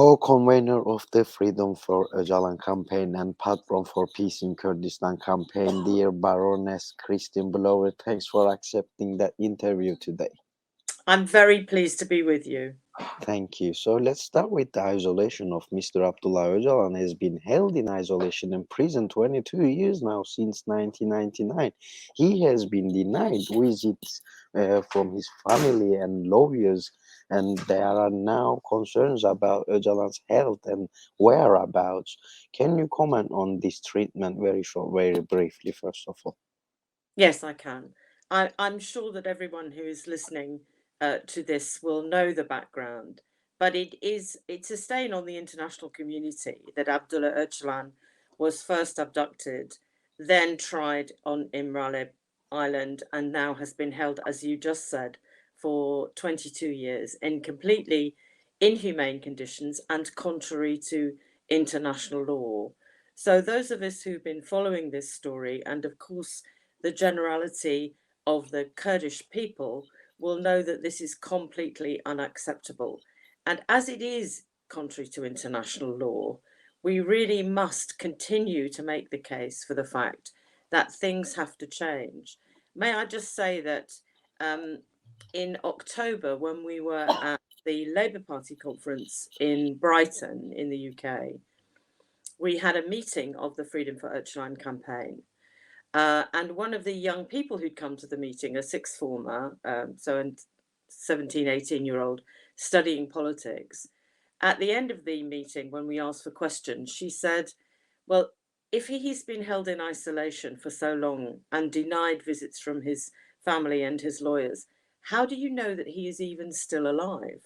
Co-Convenor of the Freedom for Ocalan Campaign and patron for Peace in Kurdistan Campaign, dear Baroness Christine Blower, thanks for accepting that interview today. I'm very pleased to be with you. Thank you. So let's start with the isolation of Mr. Abdullah Ocalan. Has been held in isolation in prison 22 years now, since 1999. He has been denied visits from his family and lawyers, and there are now concerns about Öcalan's health and whereabouts. Can you comment on this treatment very short, very briefly, first of all? Yes, I can. I'm sure that everyone who is listening to this will know the background, but it's a stain on the international community that Abdullah Öcalan was first abducted, then tried on Imrale Island, and now has been held, as you just said, for 22 years in completely inhumane conditions and contrary to international law. So those of us who've been following this story, and of course the generality of the Kurdish people, will know that this is completely unacceptable. And as it is contrary to international law, we really must continue to make the case for the fact that things have to change. May I just say that um, in October, when we were at the Labour Party conference in Brighton in the UK, we had a meeting of the Freedom for Öcalan campaign. And one of the young people who'd come to the meeting, a sixth former, so a 17, 18-year-old studying politics, at the end of the meeting, when we asked for questions, she said, well, if he's been held in isolation for so long and denied visits from his family and his lawyers, how do you know that he is even still alive?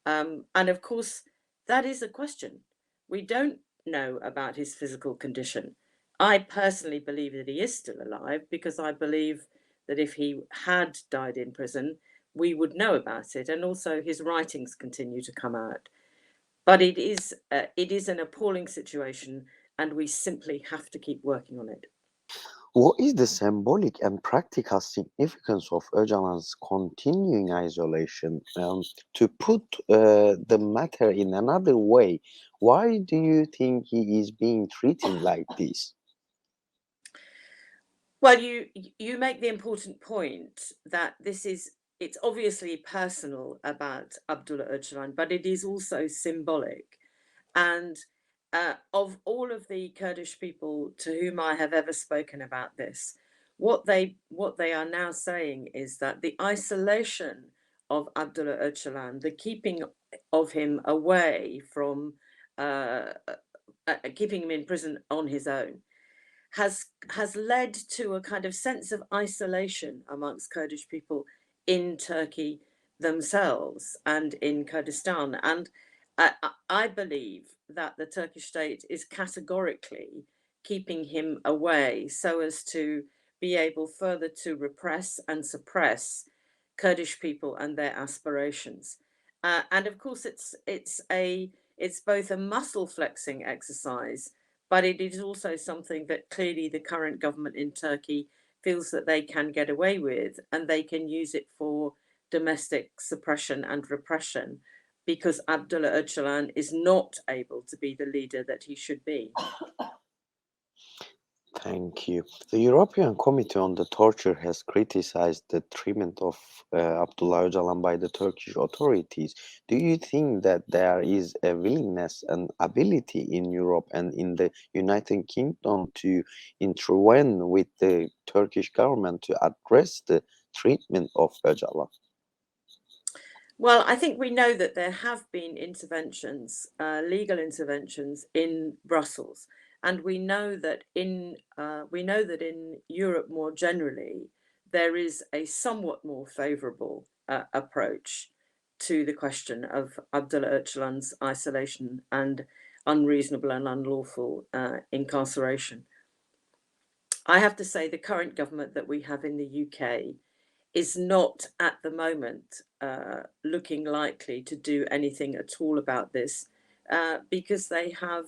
And of course, that is a question. We don't know about his physical condition. I personally believe that he is still alive because I believe that if he had died in prison, we would know about it. And also his writings continue to come out. But it is an appalling situation, and we simply have to keep working on it. What is the symbolic and practical significance of Öcalan's continuing isolation? To put the matter in another way, why do you think he is being treated like this? Well, you make the important point that it's obviously personal about Abdullah Öcalan, but it is also symbolic. And of all of the Kurdish people to whom I have ever spoken about this, what they are now saying is that the isolation of Abdullah Öcalan, the keeping of him away from keeping him in prison on his own, has led to a kind of sense of isolation amongst Kurdish people in Turkey themselves and in Kurdistan. And I believe that the Turkish state is categorically keeping him away so as to be able further to repress and suppress Kurdish people and their aspirations. And of course, it's both a muscle flexing exercise, but it is also something that clearly the current government in Turkey feels that they can get away with, and they can use it for domestic suppression and repression because Abdullah Öcalan is not able to be the leader that he should be. Thank you. The European Committee on the Torture has criticized the treatment of Abdullah Öcalan by the Turkish authorities. Do you think that there is a willingness and ability in Europe and in the United Kingdom to intervene with the Turkish government to address the treatment of Öcalan? Well, I think we know that there have been interventions, legal interventions in Brussels, and we know that in Europe more generally there is a somewhat more favourable approach to the question of Abdullah Öcalan's isolation and unreasonable and unlawful incarceration. I have to say the current government that we have in the UK is not at the moment looking likely to do anything at all about this because they have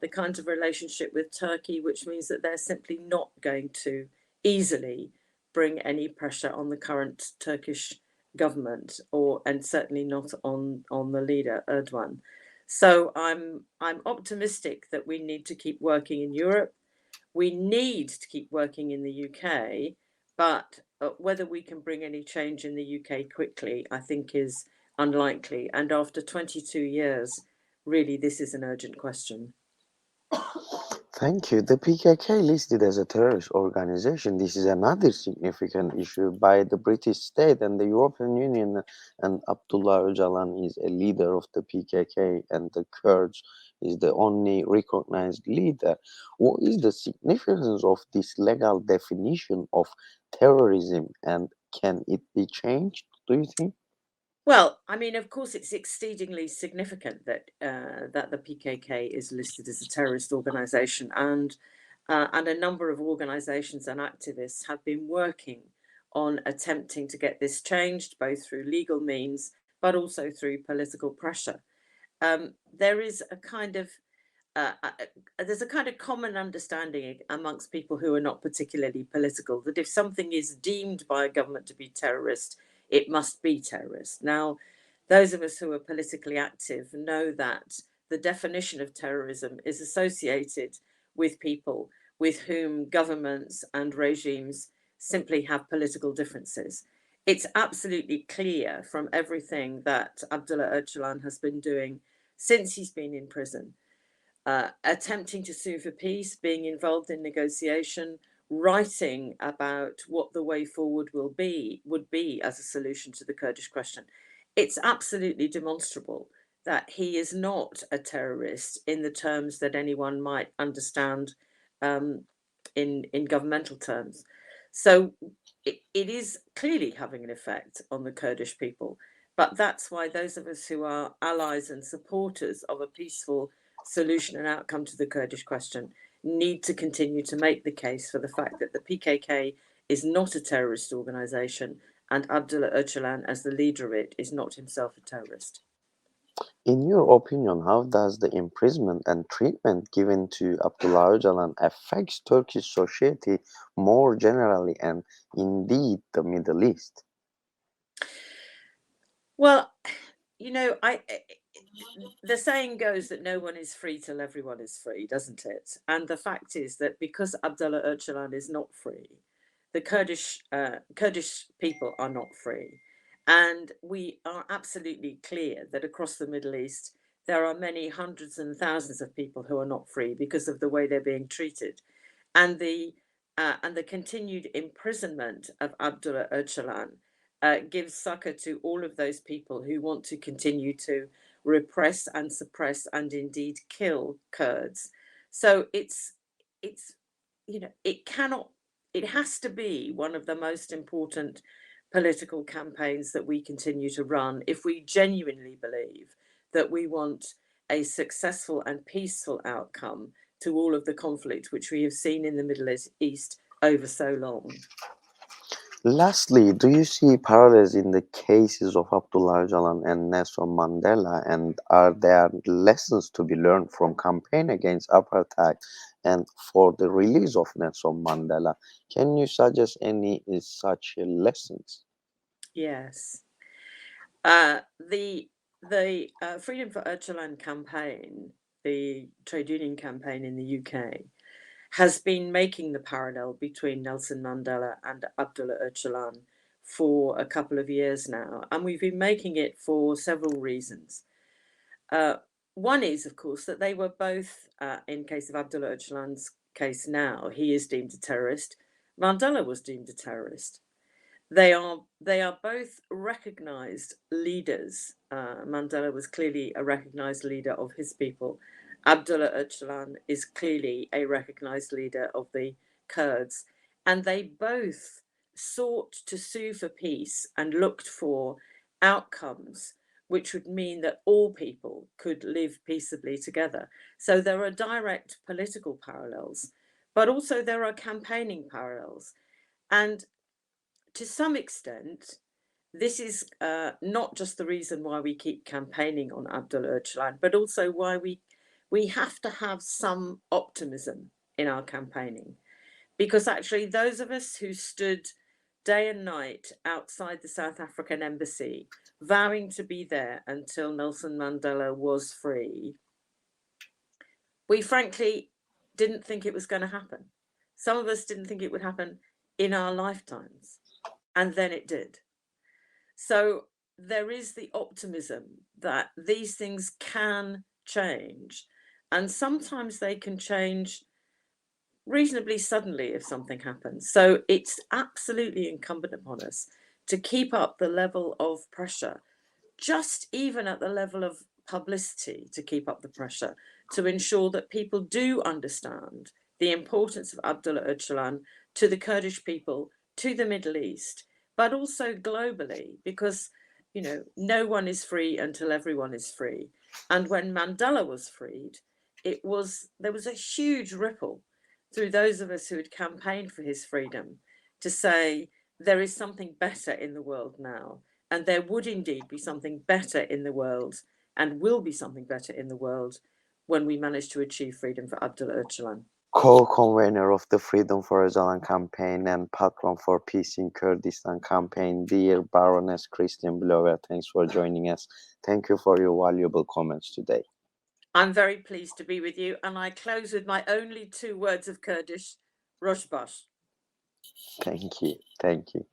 the kind of relationship with Turkey, which means that they're simply not going to easily bring any pressure on the current Turkish government, and certainly not on the leader Erdogan. So I'm optimistic that we need to keep working in Europe. We need to keep working in the UK, but whether we can bring any change in the UK quickly, I think is unlikely. And after 22 years, really, this is an urgent question. Thank you. The PKK listed as a terrorist organization. This is another significant issue by the British state and the European Union. And Abdullah Öcalan is a leader of the PKK, and the Kurds is the only recognized leader. What is the significance of this legal definition of terrorism, and can it be changed? Do you think? Well, I mean, of course, it's exceedingly significant that that the PKK is listed as a terrorist organization, and a number of organizations and activists have been working on attempting to get this changed, both through legal means but also through political pressure. There is a kind of there's a kind of common understanding amongst people who are not particularly political that if something is deemed by a government to be terrorist, it must be terrorist. Now, those of us who are politically active know that the definition of terrorism is associated with people with whom governments and regimes simply have political differences. It's absolutely clear from everything that Abdullah Öcalan has been doing since he's been in prison, attempting to sue for peace, being involved in negotiation, writing about what the way forward would be as a solution to the Kurdish question. It's absolutely demonstrable that he is not a terrorist in the terms that anyone might understand, um, in governmental terms. So it is clearly having an effect on the Kurdish people. But that's why those of us who are allies and supporters of a peaceful solution and outcome to the Kurdish question need to continue to make the case for the fact that the PKK is not a terrorist organization and Abdullah Öcalan, as the leader of it, is not himself a terrorist. In your opinion, how does the imprisonment and treatment given to Abdullah Öcalan affects Turkish society more generally and indeed the Middle East? Well, you know, the saying goes that no one is free till everyone is free, doesn't it? And the fact is that because Abdullah Öcalan is not free, the Kurdish people are not free, and we are absolutely clear that across the Middle East there are many hundreds and thousands of people who are not free because of the way they're being treated, and the continued imprisonment of Abdullah Öcalan gives succor to all of those people who want to continue to repress and suppress and indeed kill Kurds. So it's you know it has to be one of the most important political campaigns that we continue to run if we genuinely believe that we want a successful and peaceful outcome to all of the conflict which we have seen in the Middle East over so long. Lastly, do you see parallels in the cases of Abdullah Öcalan and Nelson Mandela, and are there lessons to be learned from campaign against apartheid and for the release of Nelson Mandela? Can you suggest any such lessons? Yes. The Freedom for Öcalan campaign, the trade union campaign in the UK, has been making the parallel between Nelson Mandela and Abdullah Öcalan for a couple of years now, and we've been making it for several reasons. Uh, One is, of course, that they were both, in case of Abdullah Öcalan's case now, he is deemed a terrorist. Mandela was deemed a terrorist. They are both recognized leaders. Mandela was clearly a recognized leader of his people. Abdullah Öcalan is clearly a recognized leader of the Kurds, and they both sought to sue for peace and looked for outcomes which would mean that all people could live peaceably together. So there are direct political parallels, but also there are campaigning parallels. And to some extent, this is not just the reason why we keep campaigning on Abdullah Öcalan, but also why we have to have some optimism in our campaigning. Because actually, those of us who stood day and night outside the South African embassy vowing to be there until Nelson Mandela was free, we frankly didn't think it was going to happen. Some of us didn't think it would happen in our lifetimes, and then it did. So there is the optimism that these things can change, and sometimes they can change reasonably suddenly if something happens. So it's absolutely incumbent upon us to keep up the level of pressure, just even at the level of publicity, to keep up the pressure, to ensure that people do understand the importance of Abdullah Öcalan to the Kurdish people, to the Middle East, but also globally, because, you know, no one is free until everyone is free. And when Mandela was freed, there was a huge ripple through those of us who had campaigned for his freedom to say there is something better in the world now. And there would indeed be something better in the world, and will be something better in the world, when we manage to achieve freedom for Abdullah Öcalan. Co-Convenor of the Freedom for Ocalan Campaign and patron for Peace in Kurdistan Campaign, dear Baroness Christine Blower, thanks for joining us. Thank you for your valuable comments today. I'm very pleased to be with you, and I close with my only 2 words of Kurdish, Rosh Bash. Thank you. Thank you.